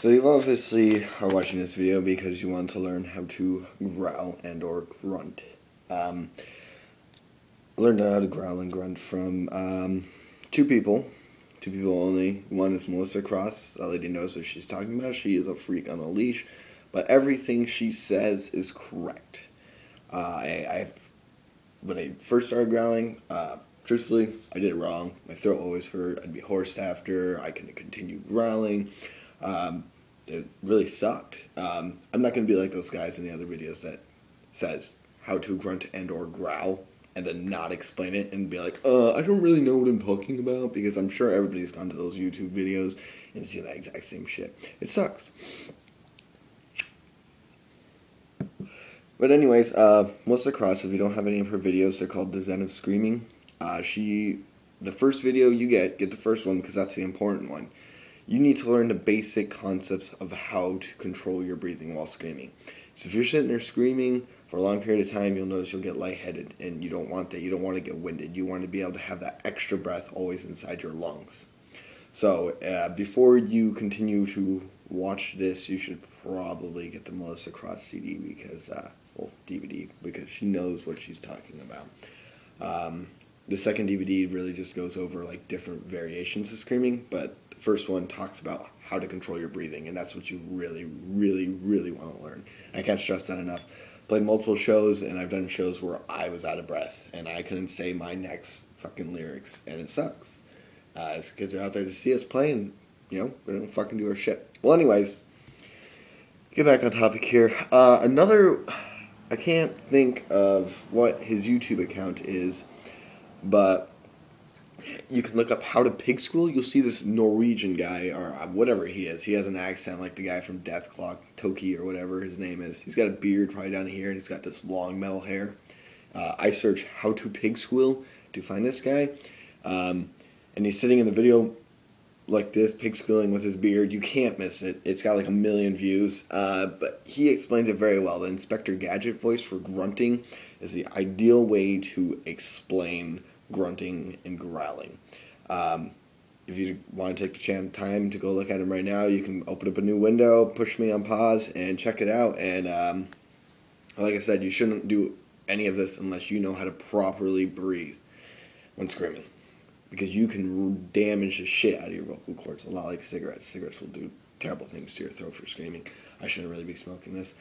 So you obviously are watching this video because you want to learn how to growl and or grunt. I learned how to growl and grunt from two people only. One is Melissa Cross. That lady knows what she's talking about. She is a freak on a leash, but everything she says is correct. When I first started growling, truthfully, I did it wrong. My throat always hurt. I'd be hoarse after. I couldn't continue growling. It really sucked. I'm not going to be like those guys in the other videos that says how to grunt and or growl and then not explain it and be like, I don't really know what I'm talking about, because I'm sure everybody's gone to those YouTube videos and seen that exact same shit. It sucks. But anyways, Melissa Cross, if you don't have any of her videos, they're called The Zen of Screaming. The first video you get the first one because that's the important one. You need to learn the basic concepts of how to control your breathing while screaming. So if you're sitting there screaming for a long period of time, you'll notice you'll get lightheaded, and you don't want that. You don't want to get winded. You want to be able to have that extra breath always inside your lungs. So before you continue to watch this, you should probably get the Melissa Cross CD because, DVD, because she knows what she's talking about. The second DVD really just goes over like different variations of screaming, but the first one talks about how to control your breathing, and that's what you really, really, really want to learn. I can't stress that enough. Played multiple shows, and I've done shows where I was out of breath, and I couldn't say my next fucking lyrics, and it sucks. These kids are out there to see us play, and, we don't fucking do our shit. Well, anyways, get back on topic here. I can't think of what his YouTube account is, but you can look up How to Pig School. You'll see this Norwegian guy, or whatever he is. He has an accent like the guy from Deathclaw, Toki, or whatever his name is. He's got a beard probably down here, and he's got this long metal hair. I search How to Pig School to find this guy, and he's sitting in the video like this, pig schooling with his beard. You can't miss it. It's got like 1 million views, but he explains it very well. The Inspector Gadget voice for grunting is the ideal way to explain grunting and growling. If you want to take the time to go look at him right now, you can open up a new window, push me on pause, and check it out. And like I said, you shouldn't do any of this unless you know how to properly breathe when screaming, because you can damage the shit out of your vocal cords. A lot like cigarettes. Cigarettes will do terrible things to your throat for screaming. I shouldn't really be smoking this.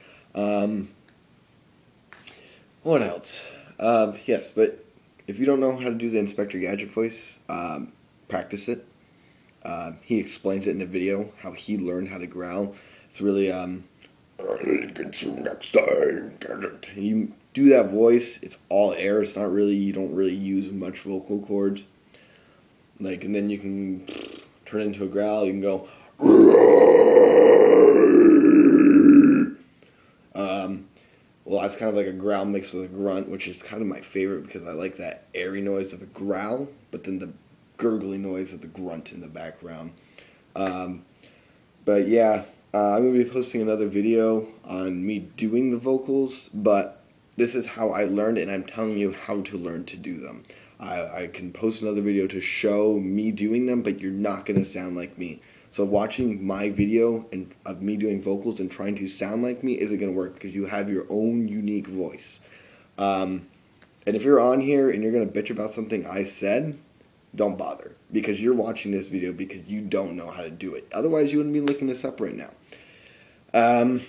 What else? Yes, but if you don't know how to do the Inspector Gadget voice, practice it. He explains it in a video, how he learned how to growl. It's really, get you next time. You do that voice, it's all air. It's not really, you don't really use much vocal cords. Like, and then you can turn it into a growl. You can go, well, that's kind of like a growl mixed with a grunt, which is kind of my favorite because I like that airy noise of a growl, but then the gurgly noise of the grunt in the background. But yeah, I'm going to be posting another video on me doing the vocals, but this is how I learned, and I'm telling you how to learn to do them. I can post another video to show me doing them, but you're not going to sound like me. So watching my video and of me doing vocals and trying to sound like me isn't going to work, because you have your own unique voice. And if you're on here and you're going to bitch about something I said, don't bother, because you're watching this video because you don't know how to do it. Otherwise, you wouldn't be looking this up right now. And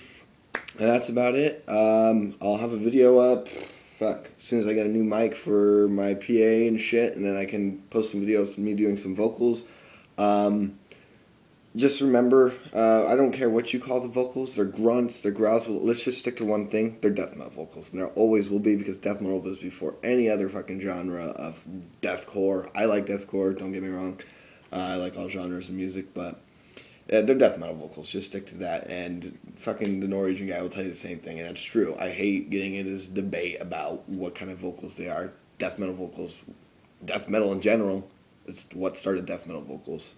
that's about it. I'll have a video up. As soon as I get a new mic for my PA and shit, and then I can post some videos of me doing some vocals. Just remember, I don't care what you call the vocals. They're grunts, they're growls. Let's just stick to one thing. They're death metal vocals, and there always will be, because death metal was before any other fucking genre of deathcore. I like deathcore, don't get me wrong. I like all genres of music, but they're death metal vocals. Just stick to that, and fucking the Norwegian guy will tell you the same thing, and it's true. I hate getting into this debate about what kind of vocals they are. Death metal vocals, death metal in general, is what started death metal vocals.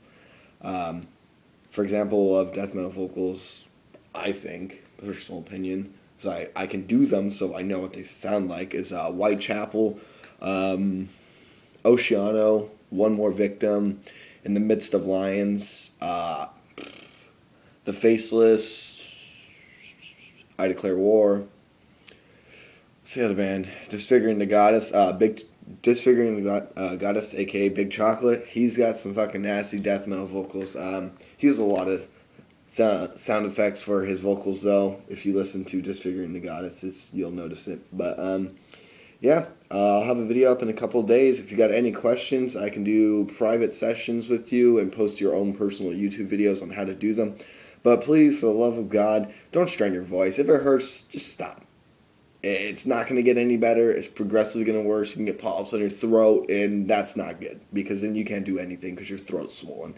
For example, of death metal vocals, I think, personal opinion, so I can do them so I know what they sound like, is Whitechapel, Oceano, One More Victim, In the Midst of Lions, The Faceless, I Declare War. What's the other band? Disfiguring the Goddess, Disfiguring the Goddess, aka Big Chocolate. He's got some fucking nasty death metal vocals. He uses a lot of sound effects for his vocals, though. If you listen to Disfiguring the Goddess, you'll notice it. But yeah, I'll have a video up in a couple of days. If you got any questions, I can do private sessions with you and post your own personal YouTube videos on how to do them. But please, for the love of God, don't strain your voice. If it hurts, just stop. It's not going to get any better. It's progressively going to worse. You can get polyps on your throat, and that's not good, because then you can't do anything because your throat's swollen.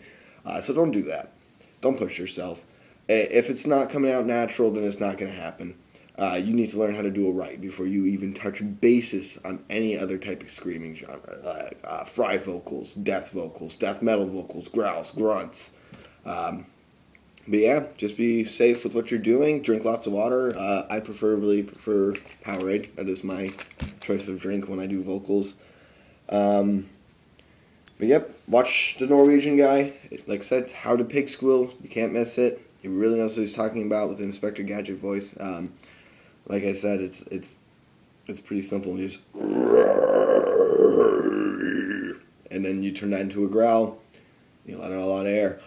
So don't do that. Don't push yourself. If it's not coming out natural, then it's not going to happen. You need to learn how to do it right before you even touch basis on any other type of screaming genre. Fry vocals, death metal vocals, growls, grunts. But yeah, just be safe with what you're doing. Drink lots of water. I prefer Powerade. That is my choice of drink when I do vocals. But yep, watch the Norwegian guy. Like I said, How to Pig Squeal. You can't miss it. He really knows what he's talking about with the Inspector Gadget voice. Like I said, it's pretty simple. You just and then you turn that into a growl. You let out a lot of air.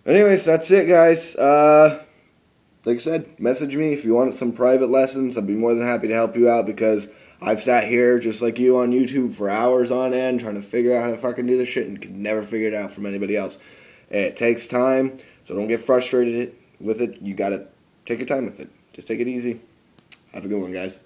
Anyways, that's it, guys. Like I said, message me if you want some private lessons. I'd be more than happy to help you out, because I've sat here just like you on YouTube for hours on end trying to figure out how to fucking do this shit and could never figure it out from anybody else. It takes time, so don't get frustrated with it. You gotta take your time with it. Just take it easy. Have a good one, guys.